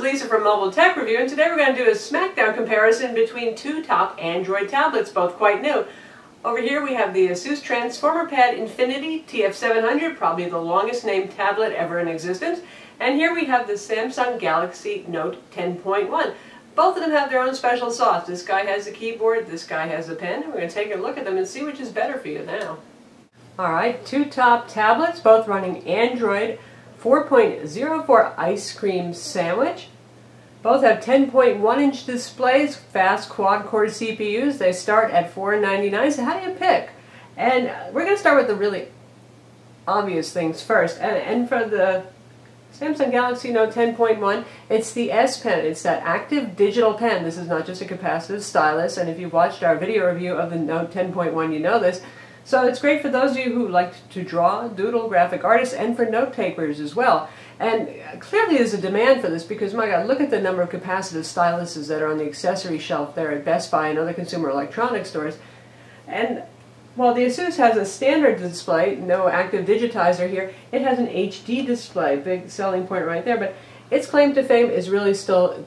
is Lisa from Mobile Tech Review, and today we're going to do a Smackdown comparison between two top Android tablets, both quite new. Over here we have the Asus Transformer Pad Infinity TF700, probably the longest named tablet ever in existence. And here we have the Samsung Galaxy Note 10.1. Both of them have their own special sauce. This guy has a keyboard, this guy has a pen. We're going to take a look at them and see which is better for you now. Alright, two top tablets, both running Android 4.04 Ice Cream Sandwich. Both have 10.1-inch displays, fast quad-core CPUs. They start at $499, so how do you pick? And we're going to start with the really obvious things first. And for the Samsung Galaxy Note 10.1, it's the S Pen. It's that active digital pen. This is not just a capacitive stylus, and if you've watched our video review of the Note 10.1, you know this. So it's great for those of you who like to draw, doodle, graphic artists, and for note takers as well. And clearly there's a demand for this because, my God, look at the number of capacitive styluses that are on the accessory shelf there at Best Buy and other consumer electronics stores. And while the Asus has a standard display, no active digitizer here, it has an HD display, big selling point right there, but its claim to fame is really still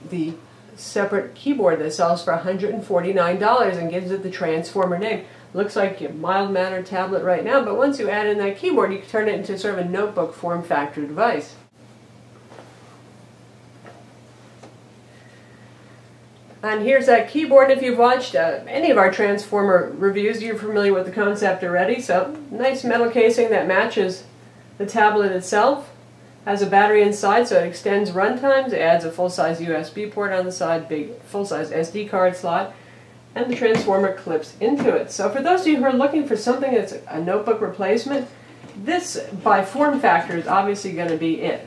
the separate keyboard that sells for $149 and gives it the Transformer name. Looks like a mild-mannered tablet right now, but once you add in that keyboard, you can turn it into sort of a notebook form factor device. And here's that keyboard. If you've watched any of our Transformer reviews, you're familiar with the concept already. So, nice metal casing that matches the tablet itself. Has a battery inside, so it extends run times. It adds a full-size USB port on the side, big full-size SD card slot, and the Transformer clips into it. So for those of you who are looking for something that's a notebook replacement, this, by form factor, is obviously going to be it.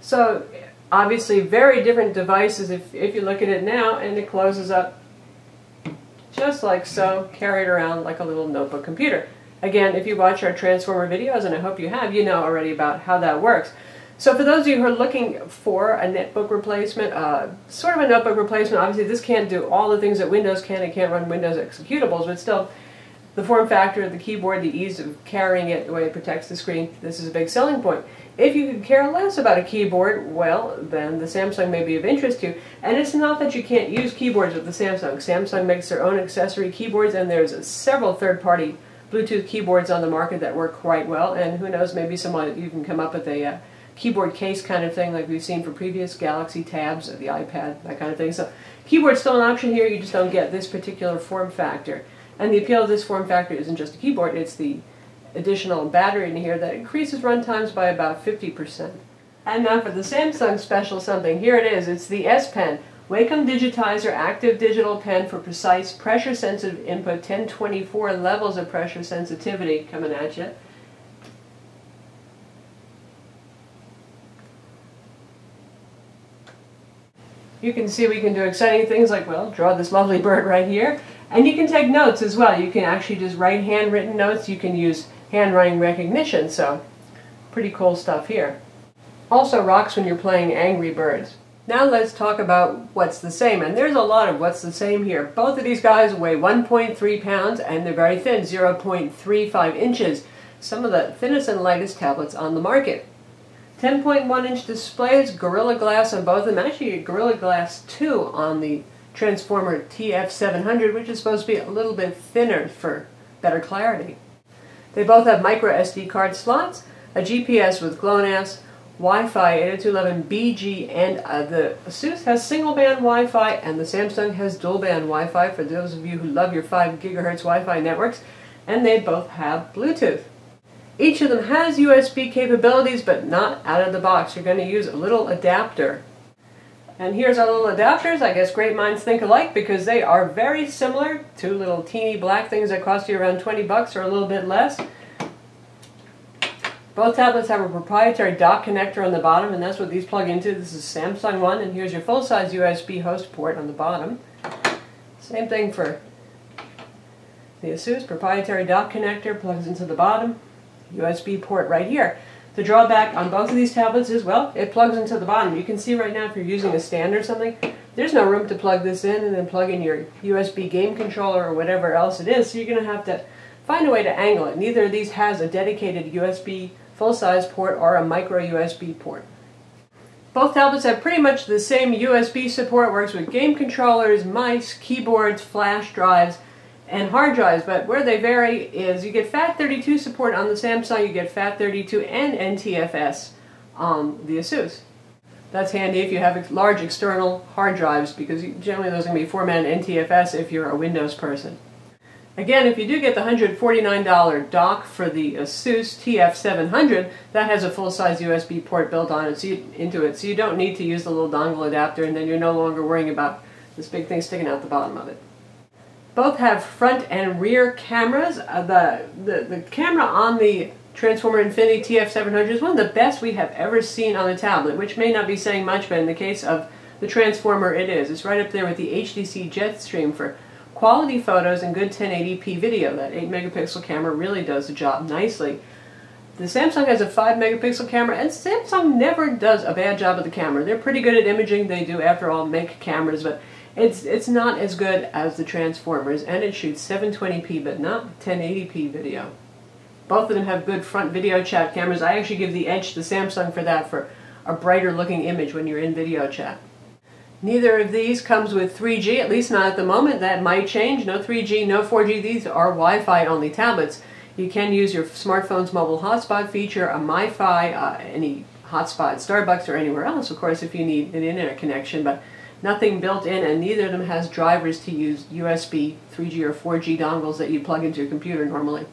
So, obviously very different devices if you look at it now, and it closes up just like so, carried around like a little notebook computer. Again, if you watch our Transformer videos, and I hope you have, you know already about how that works. So for those of you who are looking for a netbook replacement, sort of a notebook replacement, obviously this can't do all the things that Windows can. It can't run Windows executables, but still, the form factor, the keyboard, the ease of carrying it, the way it protects the screen, this is a big selling point. If you could care less about a keyboard, well, then the Samsung may be of interest to you. And it's not that you can't use keyboards with the Samsung. Samsung makes their own accessory keyboards, and there's several third-party Bluetooth keyboards on the market that work quite well, and who knows, maybe someone you can come up with a keyboard case kind of thing like we've seen for previous Galaxy tabs, or the iPad, that kind of thing. So keyboard's still an option here, you just don't get this particular form factor. And the appeal of this form factor isn't just a keyboard, it's the additional battery in here that increases run times by about 50%. And now for the Samsung special something, here it is, it's the S Pen. Wacom Digitizer Active Digital Pen for precise pressure-sensitive input, 1024 levels of pressure sensitivity coming at you. You can see we can do exciting things like, well, draw this lovely bird right here. And you can take notes as well. You can actually just write handwritten notes. You can use handwriting recognition, so pretty cool stuff here. Also rocks when you're playing Angry Birds. Now let's talk about what's the same, and there's a lot of what's the same here. Both of these guys weigh 1.3 pounds, and they're very thin, 0.35 inches. Some of the thinnest and lightest tablets on the market. 10.1-inch displays, Gorilla Glass on both of them. Actually, Gorilla Glass 2 on the Transformer TF700, which is supposed to be a little bit thinner for better clarity. They both have micro SD card slots, a GPS with GLONASS, Wi-Fi 802.11bg, and the Asus has single-band Wi-Fi, and the Samsung has dual-band Wi-Fi for those of you who love your 5 GHz Wi-Fi networks, and they both have Bluetooth. Each of them has USB capabilities, but not out of the box. You're going to use a little adapter. And here's our little adapters. I guess great minds think alike because they are very similar. Two little teeny black things that cost you around 20 bucks or a little bit less. Both tablets have a proprietary dock connector on the bottom, and that's what these plug into. This is Samsung one, and here's your full-size USB host port on the bottom. Same thing for the Asus. Proprietary dock connector plugs into the bottom. USB port right here. The drawback on both of these tablets is, well, it plugs into the bottom. You can see right now if you're using a stand or something, there's no room to plug this in and then plug in your USB game controller or whatever else it is, so you're going to have to find a way to angle it. Neither of these has a dedicated USB full-size port or a micro USB port. Both tablets have pretty much the same USB support, works with game controllers, mice, keyboards, flash drives, and hard drives, but where they vary is you get FAT32 support on the Samsung, you get FAT32 and NTFS on the Asus. That's handy if you have large external hard drives, because generally those are going to be formatted NTFS if you're a Windows person. Again, if you do get the $149 dock for the Asus TF700, that has a full-size USB port built on it, into it, so you don't need to use the little dongle adapter, and then you're no longer worrying about this big thing sticking out the bottom of it. Both have front and rear cameras. The camera on the Transformer Infinity TF700 is one of the best we have ever seen on a tablet, which may not be saying much, but in the case of the Transformer it is. It's right up there with the HTC Jetstream for quality photos and good 1080p video. That 8 megapixel camera really does the job nicely. The Samsung has a 5 megapixel camera, and Samsung never does a bad job of the camera. They're pretty good at imaging. They do, after all, make cameras, but it's not as good as the Transformers, and it shoots 720p but not 1080p video. Both of them have good front video chat cameras. I actually give the edge to Samsung for that, for a brighter looking image when you're in video chat. Neither of these comes with 3G, at least not at the moment. That might change. No 3G, no 4G. These are Wi-Fi only tablets. You can use your smartphone's mobile hotspot feature, a MiFi, any hotspot at Starbucks or anywhere else, of course, if you need an internet connection, but nothing built in, and neither of them has drivers to use USB 3G or 4G dongles that you plug into your computer normally.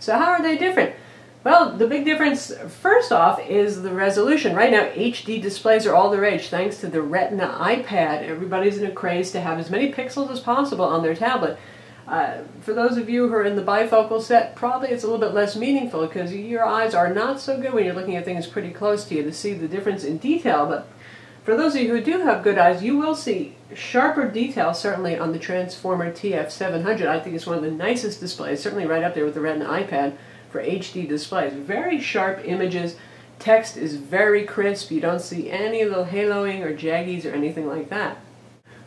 So how are they different? Well, the big difference, first off, is the resolution. Right now, HD displays are all the rage thanks to the Retina iPad. Everybody's in a craze to have as many pixels as possible on their tablet. For those of you who are in the bifocal set, probably it's a little bit less meaningful because your eyes are not so good when you're looking at things pretty close to you to see the difference in detail. But for those of you who do have good eyes, you will see sharper detail, certainly on the Transformer TF700. I think it's one of the nicest displays, certainly right up there with the Retina iPad for HD displays. Very sharp images. Text is very crisp. You don't see any little haloing or jaggies or anything like that.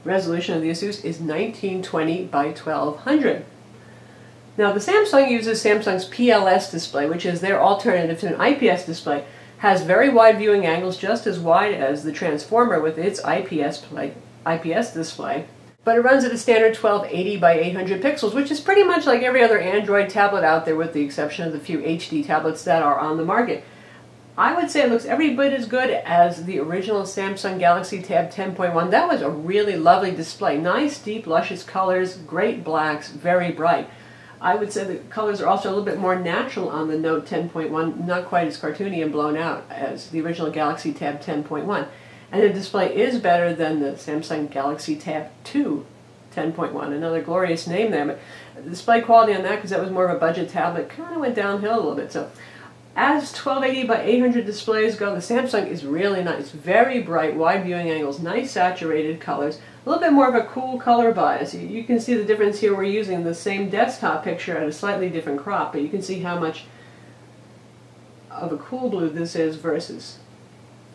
Resolution of the Asus is 1920 by 1200. Now the Samsung uses Samsung's PLS display, which is their alternative to an IPS display. Has very wide viewing angles, just as wide as the Transformer with its IPS display. But it runs at a standard 1280 by 800 pixels, which is pretty much like every other Android tablet out there, with the exception of the few HD tablets that are on the market. I would say it looks every bit as good as the original Samsung Galaxy Tab 10.1. That was a really lovely display. Nice, deep, luscious colors, great blacks, very bright. I would say the colors are also a little bit more natural on the Note 10.1, not quite as cartoony and blown out as the original Galaxy Tab 10.1. And the display is better than the Samsung Galaxy Tab 2 10.1, another glorious name there. But the display quality on that, because that was more of a budget tablet, kind of went downhill a little bit. So as 1280 by 800 displays go, the Samsung is really nice. Very bright, wide viewing angles, nice saturated colors, a little bit more of a cool color bias. You can see the difference here. We're using the same desktop picture at a slightly different crop, but you can see how much of a cool blue this is versus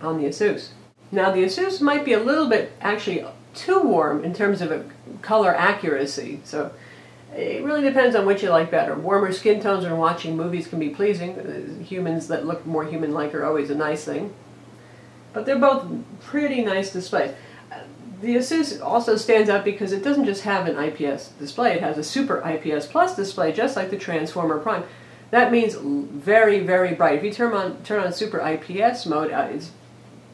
on the Asus. Now the Asus might be a little bit actually too warm in terms of a color accuracy, so it really depends on what you like better. Warmer skin tones when watching movies can be pleasing. Humans that look more human-like are always a nice thing. But they're both pretty nice displays. The Asus also stands out because it doesn't just have an IPS display, it has a Super IPS Plus display, just like the Transformer Prime. That means very, very bright. If you turn on Super IPS mode, it's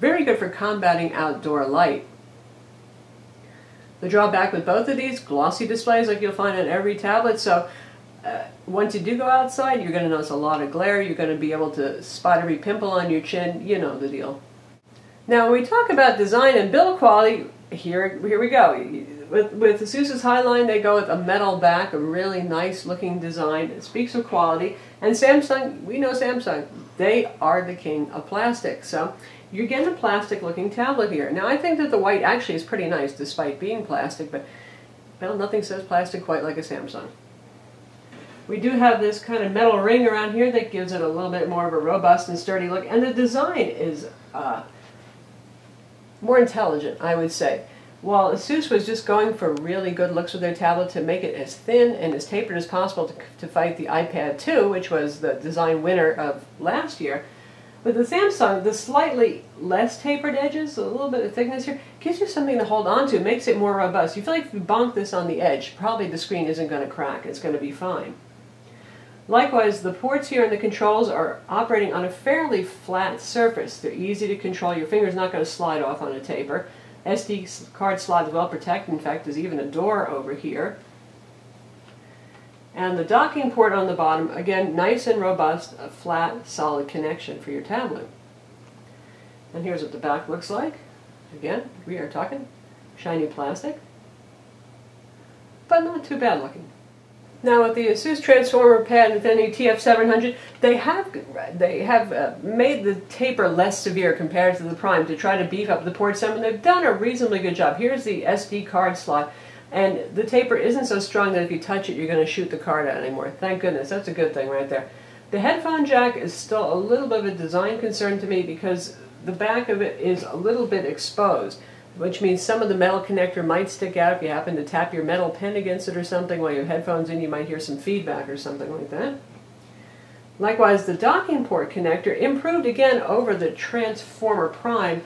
very good for combating outdoor light. The drawback with both of these, glossy displays like you'll find on every tablet, so once you do go outside, you're going to notice a lot of glare, you're going to be able to spot every pimple on your chin, you know the deal. Now when we talk about design and build quality, here we go. With Asus's Highline, they go with a metal back, a really nice looking design. It speaks of quality. And Samsung, we know Samsung, they are the king of plastic. So you're getting a plastic looking tablet here. Now I think that the white actually is pretty nice despite being plastic, but well, nothing says plastic quite like a Samsung. We do have this kind of metal ring around here that gives it a little bit more of a robust and sturdy look, and the design is more intelligent, I would say. While Asus was just going for really good looks with their tablet to make it as thin and as tapered as possible to fight the iPad 2, which was the design winner of last year, With the Samsung, the slightly less tapered edges, a little bit of thickness here, gives you something to hold on to, makes it more robust. You feel like if you bonk this on the edge, probably the screen isn't going to crack, it's going to be fine. Likewise, the ports here and the controls are operating on a fairly flat surface. They're easy to control. Your finger's not going to slide off on a taper. SD card slot is well protected. In fact, there's even a door over here. And the docking port on the bottom, again, nice and robust, a flat, solid connection for your tablet. And here's what the back looks like. Again, we are talking shiny plastic, but not too bad looking. Now with the Asus Transformer Pad Infinity TF700, they have made the taper less severe compared to the Prime to try to beef up the port some, and they've done a reasonably good job. Here's the SD card slot, and the taper isn't so strong that if you touch it you're going to shoot the card out anymore. Thank goodness, that's a good thing right there. The headphone jack is still a little bit of a design concern to me because the back of it is a little bit exposed, which means some of the metal connector might stick out. If you happen to tap your metal pen against it or something while you have headphones in, you might hear some feedback or something like that. Likewise, the docking port connector improved again over the Transformer Prime,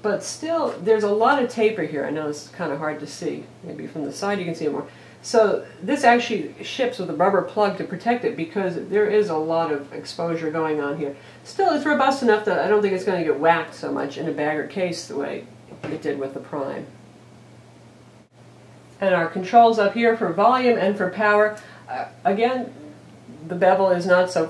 but still there's a lot of taper here. I know it's kind of hard to see. Maybe from the side you can see it more. So this actually ships with a rubber plug to protect it because there is a lot of exposure going on here. Still, it's robust enough that I don't think it's going to get whacked so much in a bag or case the way it did with the Prime. And our controls up here for volume and for power. Again, the bevel is not so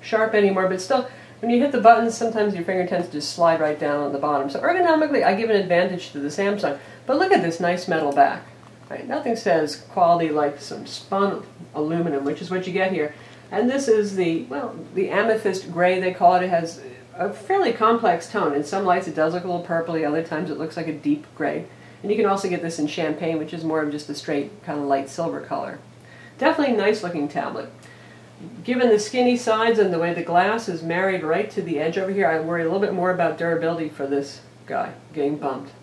sharp anymore, but still, when you hit the buttons, sometimes your finger tends to just slide right down on the bottom. So ergonomically, I give an advantage to the Samsung. But look at this nice metal back. Right? Nothing says quality like some spun aluminum, which is what you get here. And this is the, well, the amethyst gray, they call it. It has a fairly complex tone. In some lights it does look a little purpley, other times it looks like a deep gray. And you can also get this in champagne, which is more of just a straight kind of light silver color. Definitely a nice looking tablet. Given the skinny sides and the way the glass is married right to the edge over here, I worry a little bit more about durability for this guy getting bumped.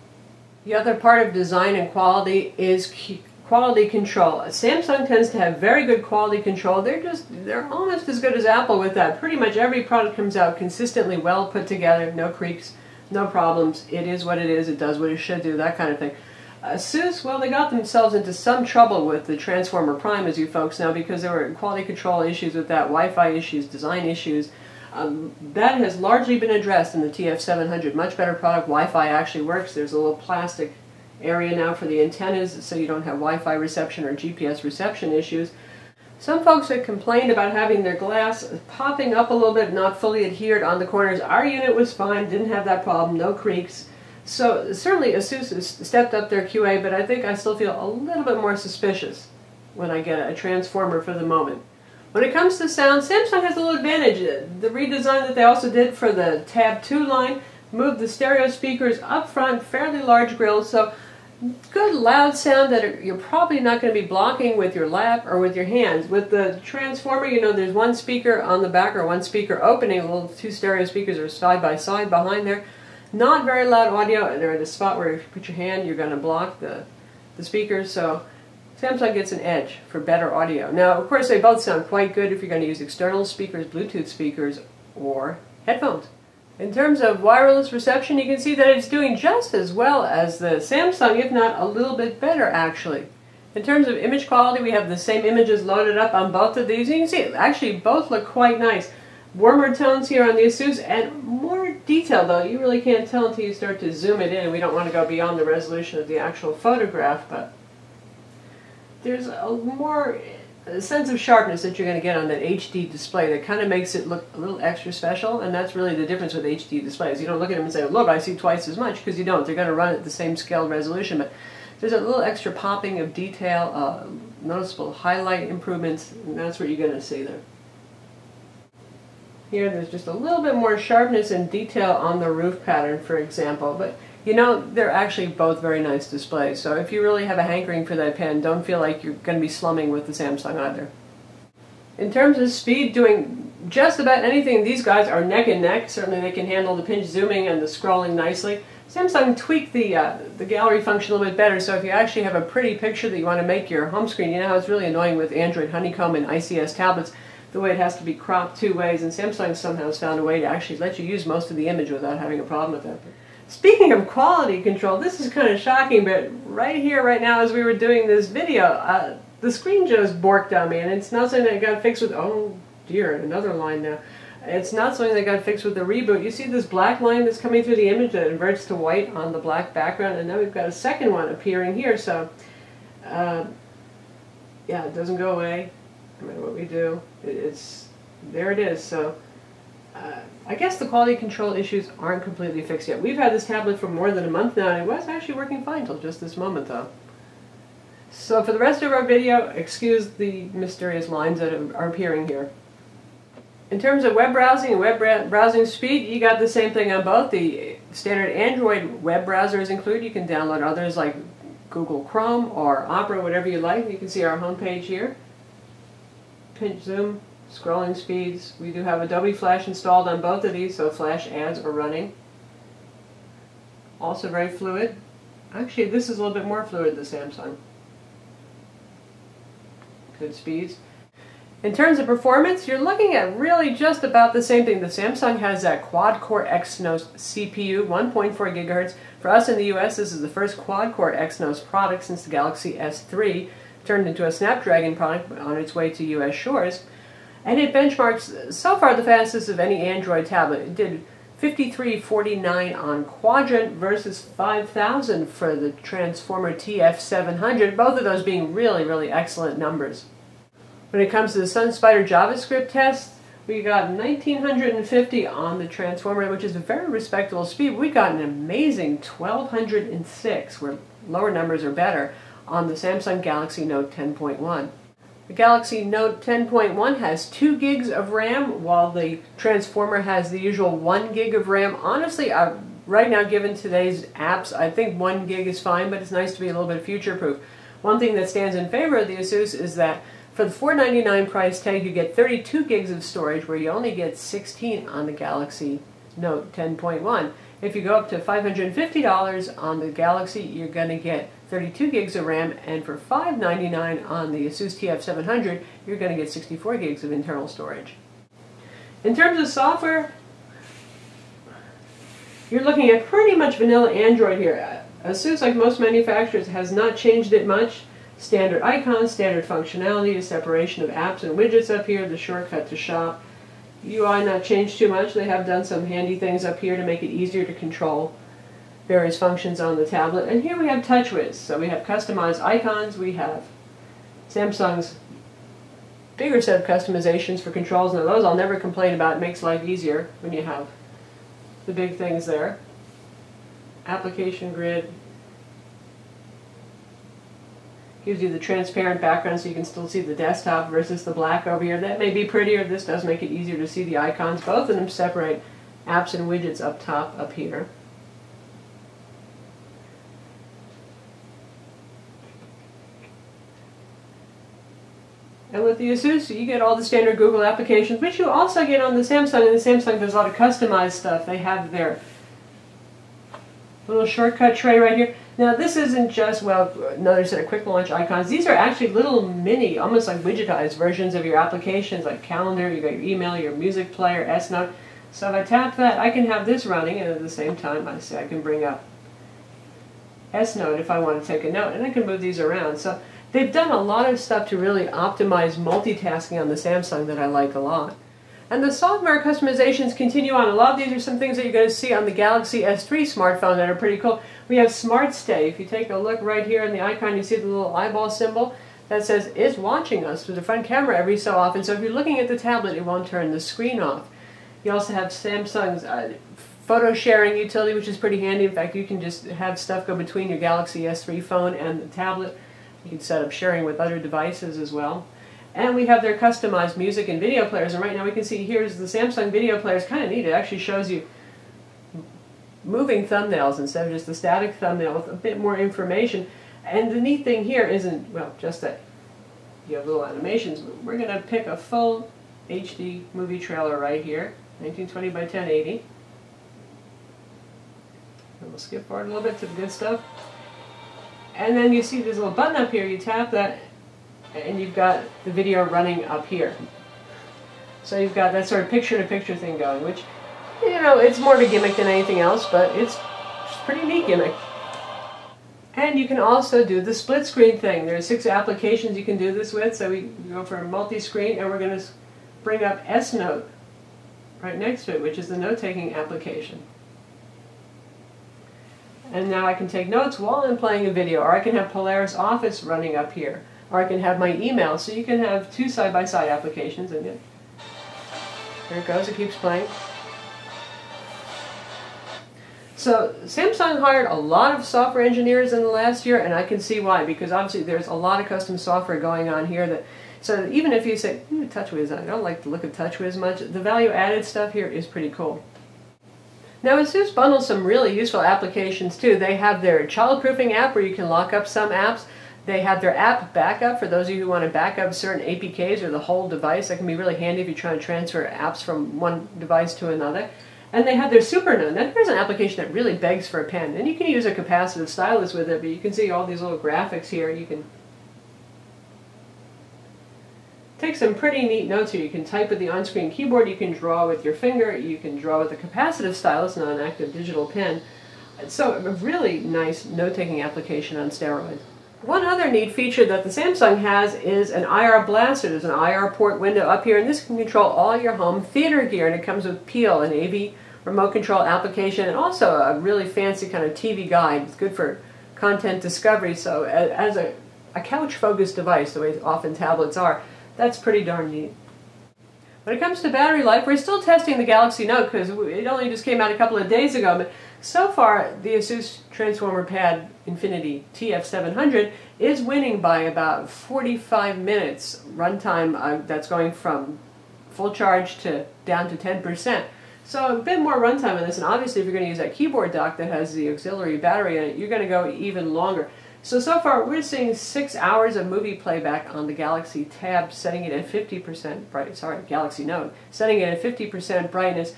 The other part of design and quality is quality control. Samsung tends to have very good quality control. They're almost as good as Apple with that. Pretty much every product comes out consistently well put together, no creaks, no problems. It is what it is, it does what it should do, that kind of thing. Asus, well, they got themselves into some trouble with the Transformer Prime, as you folks know, because there were quality control issues with that, Wi-Fi issues, design issues. That has largely been addressed in the TF700. Much better product. Wi-Fi actually works. There's a little plastic area now for the antennas so you don't have Wi-Fi reception or GPS reception issues. Some folks have complained about having their glass popping up a little bit, not fully adhered on the corners. Our unit was fine, didn't have that problem, no creaks. So certainly Asus has stepped up their QA, but I think I still feel a little bit more suspicious when I get a Transformer for the moment. When it comes to sound, Samsung has a little advantage. The redesign that they also did for the Tab 2 line moved the stereo speakers up front, fairly large grills, so good loud sound that you're probably not going to be blocking with your lap or with your hands. With the Transformer, you know, there's one speaker on the back or one speaker opening, little two stereo speakers are side by side behind there. Not very loud audio. They're at a spot where if you put your hand, you're going to block the speakers, so Samsung gets an edge for better audio. Now, of course, they both sound quite good if you're going to use external speakers, Bluetooth speakers, or headphones. In terms of wireless reception, you can see that it's doing just as well as the Samsung, if not a little bit better, actually. In terms of image quality, we have the same images loaded up on both of these. You can see, actually, both look quite nice. Warmer tones here on the Asus, and more detail, though. You really can't tell until you start to zoom it in. We don't want to go beyond the resolution of the actual photograph, but there's a sense of sharpness that you're going to get on that HD display that kind of makes it look a little extra special, and that's really the difference with HD displays. You don't look at them and say, look, I see twice as much, because you don't. They're going to run at the same scale resolution, but there's a little extra popping of detail, noticeable highlight improvements, and that's what you're going to see there. Here there's just a little bit more sharpness and detail on the roof pattern, for example, but you know, they're actually both very nice displays, so if you really have a hankering for that pen, don't feel like you're going to be slumming with the Samsung either. In terms of speed, doing just about anything, these guys are neck and neck. Certainly they can handle the pinch zooming and the scrolling nicely. Samsung tweaked the gallery function a little bit better, so if you actually have a pretty picture that you want to make your home screen, you know how it's really annoying with Android Honeycomb and ICS tablets. the way it has to be cropped 2 ways, and Samsung somehow has found a way to actually let you use most of the image without having a problem with that. But speaking of quality control, this is kind of shocking, but right here, right now, as we were doing this video, the screen just borked on me, and it's not something that got fixed with, oh dear, another line now. It's not something that got fixed with the reboot. You see this black line that's coming through the image that inverts to white on the black background, and now we've got a second one appearing here, so yeah, it doesn't go away no matter what we do. There it is. So I guess the quality control issues aren't completely fixed yet. We've had this tablet for more than a month now, and it was actually working fine until just this moment though. So for the rest of our video, excuse the mysterious lines that are appearing here. In terms of web browsing and web browsing speed, you got the same thing on both. The standard Android web browser is included. You can download others like Google Chrome or Opera, whatever you like. You can see our homepage here. Pinch zoom, scrolling speeds. We do have Adobe Flash installed on both of these, so Flash ads are running. Also very fluid. Actually, this is a little bit more fluid than Samsung. Good speeds. In terms of performance, you're looking at really just about the same thing. The Samsung has that quad-core Exynos CPU, 1.4 gigahertz. For us in the US, this is the first quad-core Exynos product since the Galaxy S3 turned into a Snapdragon product on its way to US shores. And it benchmarks so far the fastest of any Android tablet. It did 5349 on Quadrant versus 5000 for the Transformer TF700, both of those being really, really excellent numbers. When it comes to the SunSpider JavaScript test, we got 1950 on the Transformer, which is a very respectable speed. We got an amazing 1206, where lower numbers are better, on the Samsung Galaxy Note 10.1. The Galaxy Note 10.1 has 2 gigs of RAM, while the Transformer has the usual 1 gig of RAM. Honestly, right now, given today's apps, I think 1 gig is fine, but it's nice to be a little bit future-proof. One thing that stands in favor of the Asus is that for the $499 price tag, you get 32 gigs of storage, where you only get 16 on the Galaxy Note 10.1. If you go up to $550 on the Galaxy, you're going to get 32 gigs of RAM, and for $599 on the Asus TF700, you're going to get 64 gigs of internal storage. In terms of software, you're looking at pretty much vanilla Android here. Asus, like most manufacturers, has not changed it much. Standard icons, standard functionality, the separation of apps and widgets up here, the shortcut to shop. UI not changed too much. They have done some handy things up here to make it easier to control various functions on the tablet. And here we have TouchWiz. So we have customized icons. We have Samsung's bigger set of customizations for controls. Now those I'll never complain about. It makes life easier when you have the big things there. Application grid. Gives you the transparent background so you can still see the desktop versus the black over here. That may be prettier. This does make it easier to see the icons. Both of them separate apps and widgets up top up here. And with the Asus, you get all the standard Google applications, which you also get on the Samsung, and the Samsung does a lot of customized stuff. They have their little shortcut tray right here. Now this isn't just, well, another set of quick launch icons. These are actually little mini, almost like widgetized versions of your applications, like calendar, you got your email, your music player, S-Note. So if I tap that, I can have this running, and at the same time, I can bring up S-Note if I want to take a note, and I can move these around. So they've done a lot of stuff to really optimize multitasking on the Samsung that I like a lot. And the software customizations continue on. A lot of these are some things that you're going to see on the Galaxy S3 smartphone that are pretty cool. We have Smart Stay. If you take a look right here in the icon, you see the little eyeball symbol that says it's watching us through the front camera every so often. So if you're looking at the tablet, it won't turn the screen off. You also have Samsung's photo sharing utility, which is pretty handy. In fact, you can just have stuff go between your Galaxy S3 phone and the tablet. You can set up sharing with other devices as well. And we have their customized music and video players. And right now we can see here's the Samsung video player. It's kind of neat. It actually shows you moving thumbnails instead of just a static thumbnail with a bit more information. And the neat thing here isn't, well, just that you have little animations. We're going to pick a full HD movie trailer right here, 1920 by 1080. And we'll skip forward a little bit to the good stuff. And then you see this little button up here. You tap that, and you've got the video running up here. So you've got that sort of picture-to-picture thing going, which, you know, it's more of a gimmick than anything else, but it's a pretty neat gimmick. And you can also do the split screen thing. There's 6 applications you can do this with, so we go for multi-screen, and we're going to bring up S Note right next to it, which is the note-taking application. And now I can take notes while I'm playing a video, or I can have Polaris Office running up here, or I can have my email. So you can have 2 side-by-side applications in it. There it goes, it keeps playing. So Samsung hired a lot of software engineers in the last year, and I can see why, because obviously there's a lot of custom software going on here that, so even if you say, TouchWiz, I don't like the look of TouchWiz much, the value added stuff here is pretty cool. Now Asus bundles some really useful applications too. They have their child-proofing app where you can lock up some apps. They have their app backup for those of you who want to back up certain APKs or the whole device. That can be really handy if you're trying to transfer apps from one device to another. And they have their Super Note. Now here's an application that really begs for a pen. And you can use a capacitive stylus with it, but you can see all these little graphics here. You can take some pretty neat notes here. You can type with the on-screen keyboard, you can draw with your finger, you can draw with a capacitive stylus, not an active digital pen. So a really nice note-taking application on steroids. One other neat feature that the Samsung has is an IR blaster. There's an IR port window up here, and this can control all your home theater gear, and it comes with Peel, an AV remote control application, and also a really fancy kind of TV guide. It's good for content discovery, so as a couch-focused device, the way often tablets are, that's pretty darn neat. When it comes to battery life, we're still testing the Galaxy Note because it only just came out a couple of days ago, but so far the Asus Transformer Pad Infinity TF700 is winning by about 45 minutes runtime. That's going from full charge to down to 10%. So a bit more runtime on this, and obviously if you're going to use that keyboard dock that has the auxiliary battery in it, you're going to go even longer. So far we're seeing 6 hours of movie playback on the Galaxy Tab, setting it at 50% Galaxy Note, setting it at 50% brightness,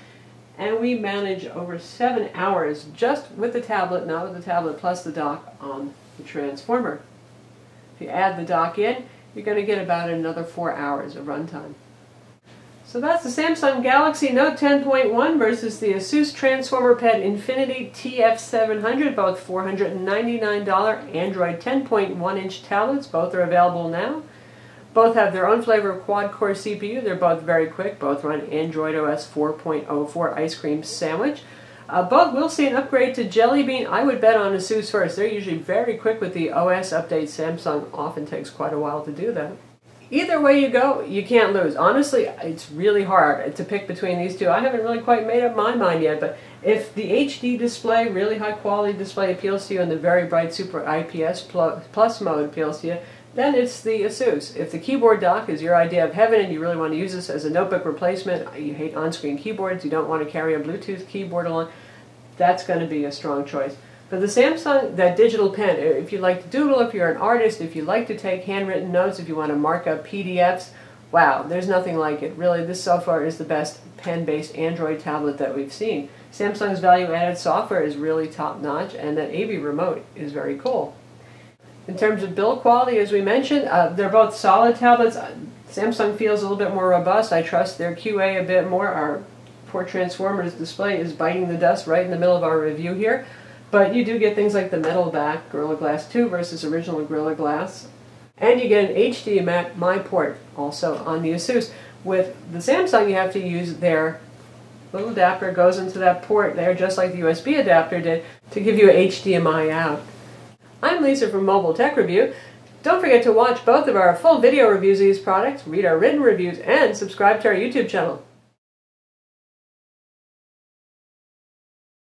and we manage over 7 hours just with the tablet, not with the tablet plus the dock on the Transformer. If you add the dock in, you're going to get about another 4 hours of runtime. So that's the Samsung Galaxy Note 10.1 versus the Asus Transformer Pad Infinity TF700, both $499 Android 10.1-inch tablets. Both are available now. Both have their own flavor of quad-core CPU. They're both very quick. Both run Android OS 4.04 Ice Cream Sandwich. Both will see an upgrade to Jelly Bean. I would bet on Asus first. They're usually very quick with the OS updates. Samsung often takes quite a while to do that. Either way you go, you can't lose. Honestly, it's really hard to pick between these two. I haven't really quite made up my mind yet, but if the HD display, really high quality display appeals to you and the very bright Super IPS Plus mode appeals to you, then it's the Asus. If the keyboard dock is your idea of heaven and you really want to use this as a notebook replacement, you hate on-screen keyboards, you don't want to carry a Bluetooth keyboard along, that's going to be a strong choice. But the Samsung, that digital pen, if you like to doodle, if you're an artist, if you like to take handwritten notes, if you want to mark up PDFs, wow, there's nothing like it. Really, this so far is the best pen-based Android tablet that we've seen. Samsung's value-added software is really top-notch, and that AV remote is very cool. In terms of build quality, as we mentioned, they're both solid tablets. Samsung feels a little bit more robust. I trust their QA a bit more. Our poor Transformers display is biting the dust right in the middle of our review here. But you do get things like the metal back Gorilla Glass 2 versus original Gorilla Glass. And you get an HDMI port also on the Asus. With the Samsung, you have to use their little adapter, goes into that port there, just like the USB adapter did, to give you a HDMI out. I'm Lisa from Mobile Tech Review. Don't forget to watch both of our full video reviews of these products, read our written reviews, and subscribe to our YouTube channel.